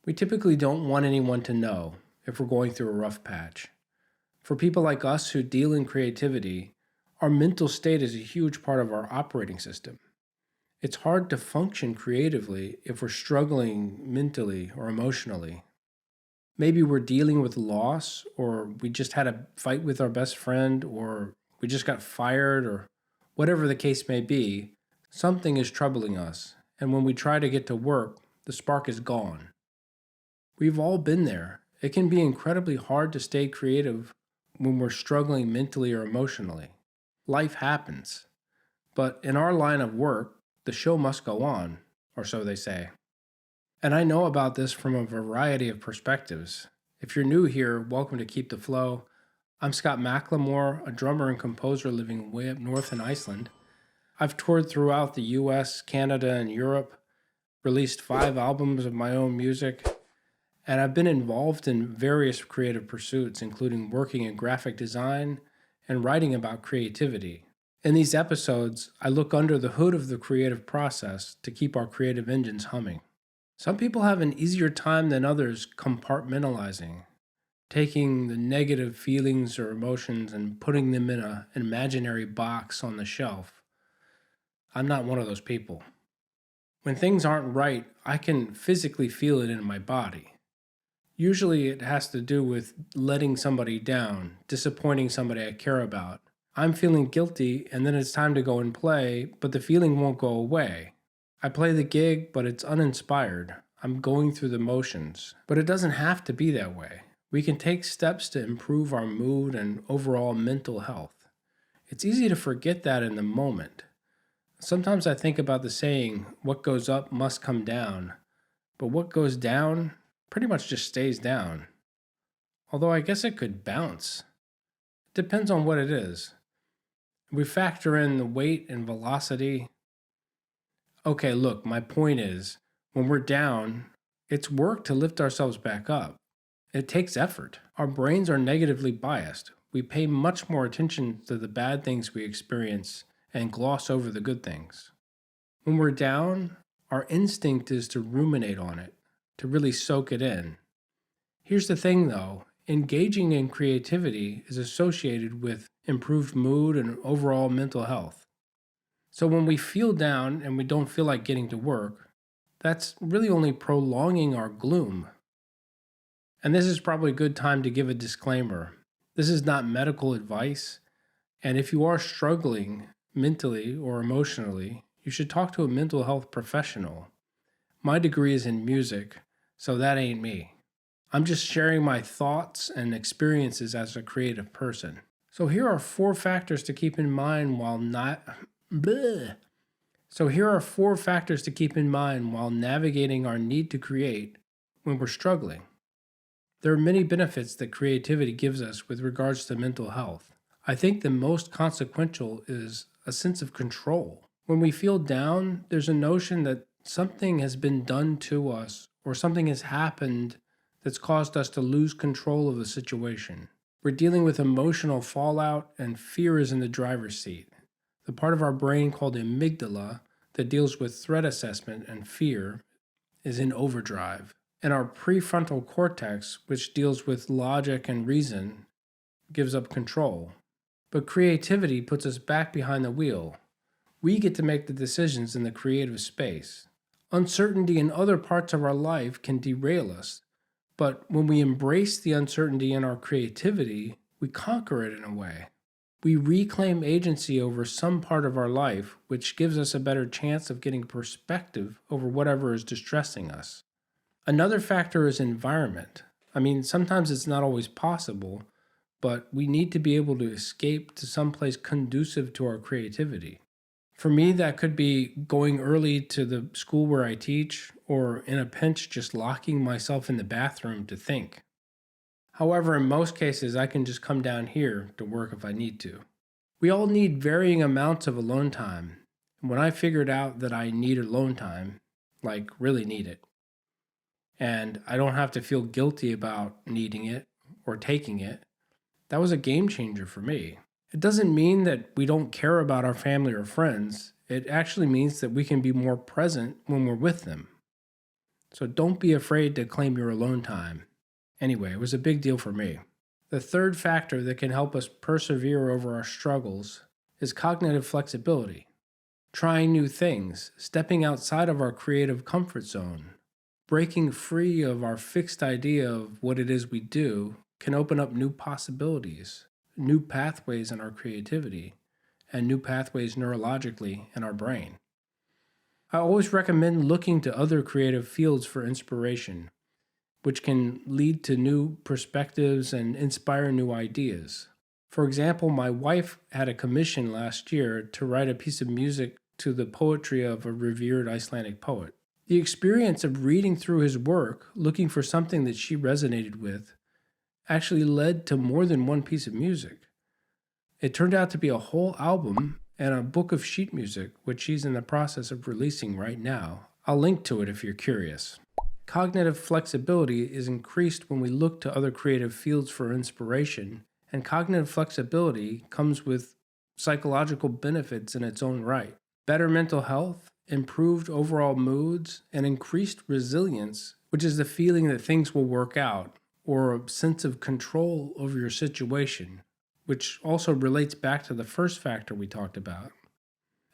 We typically don't want anyone to know if we're going through a rough patch. For people like us who deal in creativity, our mental state is a huge part of our operating system. It's hard to function creatively if we're struggling mentally or emotionally. Maybe we're dealing with loss, or we just had a fight with our best friend, or we just got fired, or whatever the case may be. Something is troubling us, and when we try to get to work, the spark is gone. We've all been there. It can be incredibly hard to stay creative when we're struggling mentally or emotionally. Life happens. But in our line of work, the show must go on, or so they say. And I know about this from a variety of perspectives. If you're new here, welcome to Keep the Flow. I'm Scott McLemore, a drummer and composer living way up north in Iceland. I've toured throughout the US, Canada, and Europe, released 5 albums of my own music, and I've been involved in various creative pursuits, including working in graphic design and writing about creativity. In these episodes, I look under the hood of the creative process to keep our creative engines humming. Some people have an easier time than others compartmentalizing, taking the negative feelings or emotions and putting them in an imaginary box on the shelf. I'm not one of those people. When things aren't right, I can physically feel it in my body. Usually it has to do with letting somebody down, disappointing somebody I care about. I'm feeling guilty, and then it's time to go and play, but the feeling won't go away. I play the gig, but it's uninspired. I'm going through the motions. But it doesn't have to be that way. We can take steps to improve our mood and overall mental health. It's easy to forget that in the moment. Sometimes I think about the saying, what goes up must come down. But what goes down pretty much just stays down. Although I guess it could bounce. It depends on what it is. We factor in the weight and velocity. Okay, look, my point is, when we're down, it's work to lift ourselves back up. It takes effort. Our brains are negatively biased. We pay much more attention to the bad things we experience and gloss over the good things. When we're down, our instinct is to ruminate on it, to really soak it in. Here's the thing though, engaging in creativity is associated with improved mood and overall mental health. So when we feel down and we don't feel like getting to work, that's really only prolonging our gloom. And this is probably a good time to give a disclaimer. This is not medical advice, and if you are struggling mentally or emotionally, you should talk to a mental health professional. My degree is in music, so that ain't me. I'm just sharing my thoughts and experiences as a creative person. So here are 4 factors to keep in mind while navigating our need to create when we're struggling. There are many benefits that creativity gives us with regards to mental health. I think the most consequential is a sense of control. When we feel down, there's a notion that something has been done to us or something has happened that's caused us to lose control of the situation. We're dealing with emotional fallout, and fear is in the driver's seat. The part of our brain called the amygdala that deals with threat assessment and fear is in overdrive. And our prefrontal cortex, which deals with logic and reason, gives up control. But creativity puts us back behind the wheel. We get to make the decisions in the creative space. Uncertainty in other parts of our life can derail us. But when we embrace the uncertainty in our creativity, we conquer it in a way. We reclaim agency over some part of our life, which gives us a better chance of getting perspective over whatever is distressing us. Another factor is environment. Sometimes it's not always possible, but we need to be able to escape to someplace conducive to our creativity. For me, that could be going early to the school where I teach, or in a pinch, just locking myself in the bathroom to think. However, in most cases, I can just come down here to work if I need to. We all need varying amounts of alone time. And when I figured out that I need alone time, like really need it, and I don't have to feel guilty about needing it or taking it, that was a game changer for me. It doesn't mean that we don't care about our family or friends. It actually means that we can be more present when we're with them. So don't be afraid to claim your alone time. Anyway, it was a big deal for me. The third factor that can help us persevere over our struggles is cognitive flexibility. Trying new things, stepping outside of our creative comfort zone, breaking free of our fixed idea of what it is we do can open up new possibilities, new pathways in our creativity, and new pathways neurologically in our brain. I always recommend looking to other creative fields for inspiration, which can lead to new perspectives and inspire new ideas. For example, my wife had a commission last year to write a piece of music to the poetry of a revered Icelandic poet. The experience of reading through his work, looking for something that she resonated with, actually led to more than one piece of music. It turned out to be a whole album and a book of sheet music, which she's in the process of releasing right now. I'll link to it if you're curious. Cognitive flexibility is increased when we look to other creative fields for inspiration, and cognitive flexibility comes with psychological benefits in its own right. Better mental health, improved overall moods, and increased resilience, which is the feeling that things will work out, or a sense of control over your situation, which also relates back to the first factor we talked about.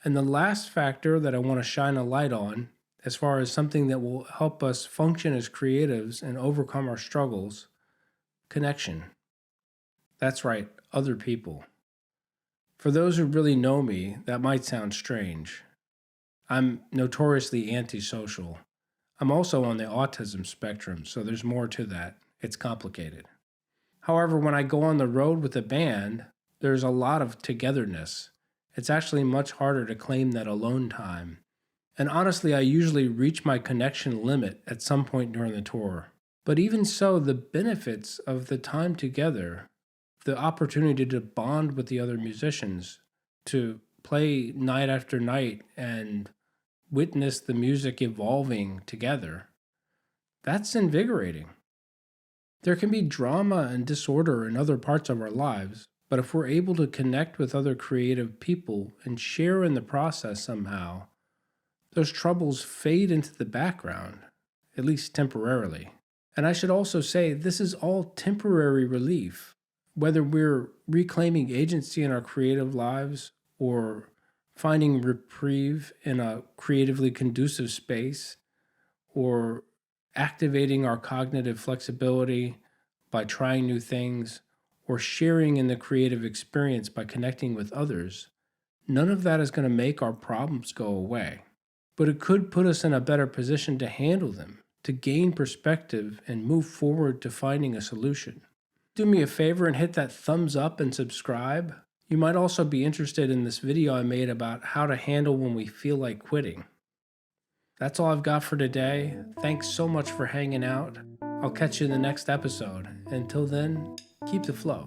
And the last factor that I want to shine a light on, as far as something that will help us function as creatives and overcome our struggles, connection. That's right, other people. For those who really know me, that might sound strange. I'm notoriously antisocial. I'm also on the autism spectrum, so there's more to that. It's complicated. However, when I go on the road with a band, there's a lot of togetherness. It's actually much harder to claim that alone time. And honestly, I usually reach my connection limit at some point during the tour. But even so, the benefits of the time together, the opportunity to bond with the other musicians, to play night after night and witness the music evolving together, that's invigorating. There can be drama and disorder in other parts of our lives, but if we're able to connect with other creative people and share in the process somehow, those troubles fade into the background, at least temporarily. And I should also say, this is all temporary relief. Whether we're reclaiming agency in our creative lives or finding reprieve in a creatively conducive space, or activating our cognitive flexibility by trying new things, or sharing in the creative experience by connecting with others, none of that is going to make our problems go away. But it could put us in a better position to handle them, to gain perspective and move forward to finding a solution. Do me a favor and hit that thumbs up and subscribe. You might also be interested in this video I made about how to handle when we feel like quitting. That's all I've got for today. Thanks so much for hanging out. I'll catch you in the next episode. Until then, keep the flow.